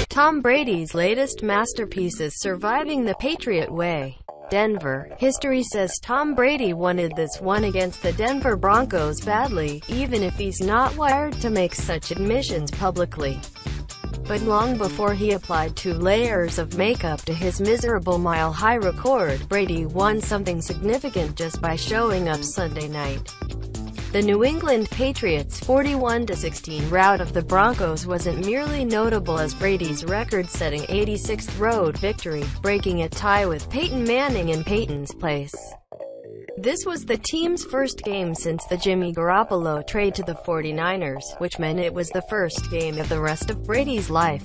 Tom Brady's latest masterpiece is surviving the Patriot Way. Denver. History says Tom Brady wanted this one against the Denver Broncos badly, even if he's not wired to make such admissions publicly. But long before he applied 2 layers of makeup to his miserable mile-high record, Brady won something significant just by showing up Sunday night. The New England Patriots' 41-16 rout of the Broncos wasn't merely notable as Brady's record-setting 86th road victory, breaking a tie with Peyton Manning in Peyton's place. This was the team's first game since the Jimmy Garoppolo trade to the 49ers, which meant it was the first game of the rest of Brady's life.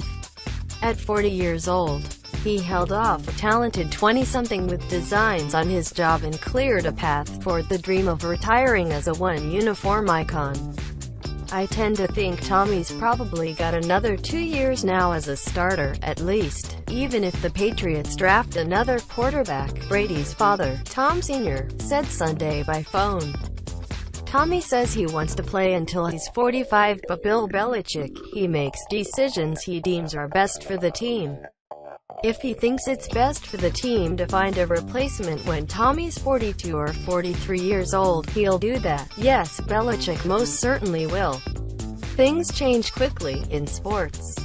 At 40 years old, he held off a talented 20-something with designs on his job and cleared a path toward the dream of retiring as a one-uniform icon. I tend to think Tommy's probably got another 2 years now as a starter, at least, even if the Patriots draft another quarterback, Brady's father, Tom Sr., said Sunday by phone. Tommy says he wants to play until he's 45, but Bill Belichick, he makes decisions he deems are best for the team. If he thinks it's best for the team to find a replacement when Tommy's 42 or 43 years old, he'll do that. Yes, Belichick most certainly will. Things change quickly in sports,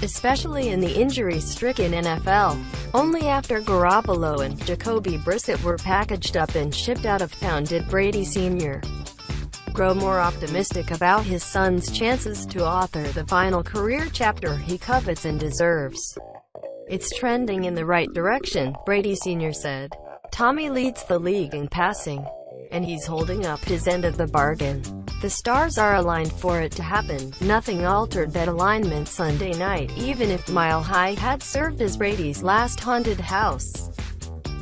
especially in the injury-stricken NFL. Only after Garoppolo and Jacoby Brissett were packaged up and shipped out of town did Brady Sr. grow more optimistic about his son's chances to author the final career chapter he covets and deserves. "It's trending in the right direction," Brady Sr. said. "Tommy leads the league in passing, and he's holding up his end of the bargain. The stars are aligned for it to happen." Nothing altered that alignment Sunday night, even if Mile High had served as Brady's last haunted house.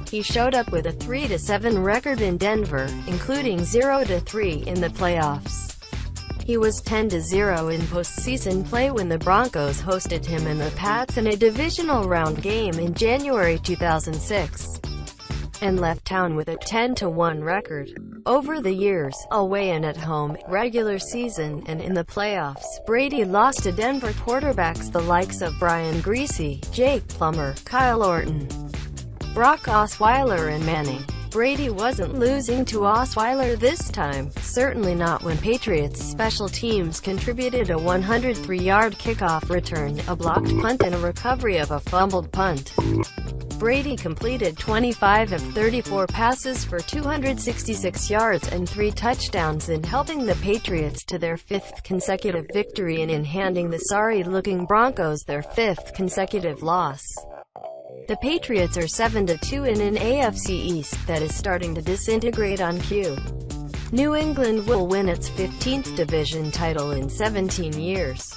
He showed up with a 3-7 record in Denver, including 0-3 in the playoffs. He was 10-0 in postseason play when the Broncos hosted him and the Pats in a divisional round game in January 2006, and left town with a 10-1 record. Over the years, away and at home, regular season, and in the playoffs, Brady lost to Denver quarterbacks the likes of Brian Griese, Jake Plummer, Kyle Orton, Brock Osweiler and Manning. Brady wasn't losing to Osweiler this time, certainly not when Patriots special teams contributed a 103-yard kickoff return, a blocked punt and a recovery of a fumbled punt. Brady completed 25 of 34 passes for 266 yards and 3 touchdowns in helping the Patriots to their 5th consecutive victory and in handing the sorry-looking Broncos their 5th consecutive loss. The Patriots are 7-2 in an AFC East that is starting to disintegrate on cue. New England will win its 15th division title in 17 years,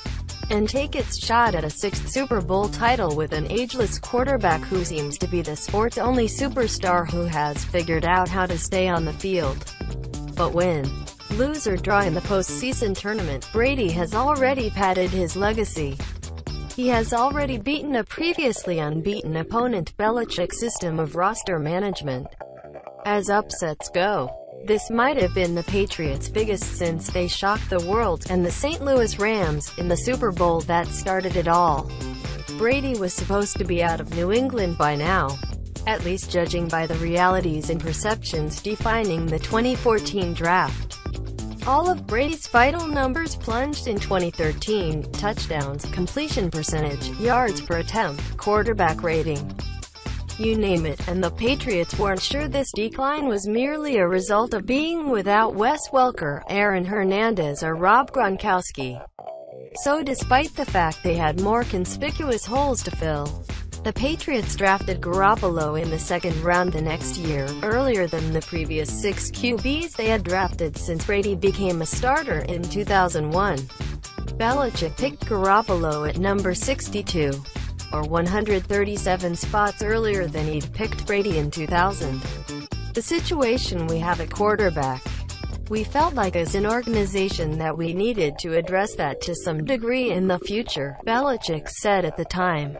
and take its shot at a 6th Super Bowl title with an ageless quarterback who seems to be the sport's only superstar who has figured out how to stay on the field. But win, lose or draw in the postseason tournament, Brady has already padded his legacy. He has already beaten a previously unbeaten opponent. Belichick's system of roster management. As upsets go, this might have been the Patriots' biggest since they shocked the world and the St. Louis Rams in the Super Bowl that started it all. Brady was supposed to be out of New England by now, at least judging by the realities and perceptions defining the 2014 draft. All of Brady's vital numbers plunged in 2013: touchdowns, completion percentage, yards per attempt, quarterback rating. You name it, and the Patriots weren't sure this decline was merely a result of being without Wes Welker, Aaron Hernandez or Rob Gronkowski. So despite the fact they had more conspicuous holes to fill, the Patriots drafted Garoppolo in the 2nd round the next year, earlier than the previous 6 QBs they had drafted since Brady became a starter in 2001. Belichick picked Garoppolo at number 62, or 137 spots earlier than he'd picked Brady in 2000. The situation we have at quarterback. We felt like as an organization that we needed to address that to some degree in the future, Belichick said at the time.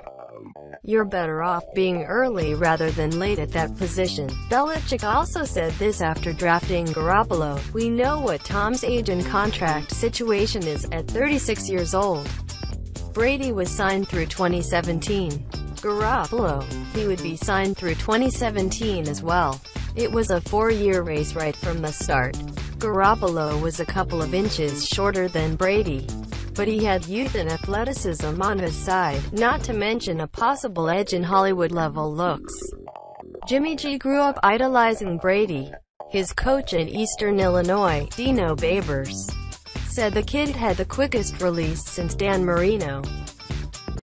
You're better off being early rather than late at that position. Belichick also said this after drafting Garoppolo. We know what Tom's age and contract situation is. At 36 years old, Brady was signed through 2017. Garoppolo, he would be signed through 2017 as well. It was a 4-year race right from the start. Garoppolo was a couple of inches shorter than Brady, but he had youth and athleticism on his side, not to mention a possible edge in Hollywood-level looks. Jimmy G grew up idolizing Brady. His coach in Eastern Illinois, Dino Babers, said the kid had the quickest release since Dan Marino.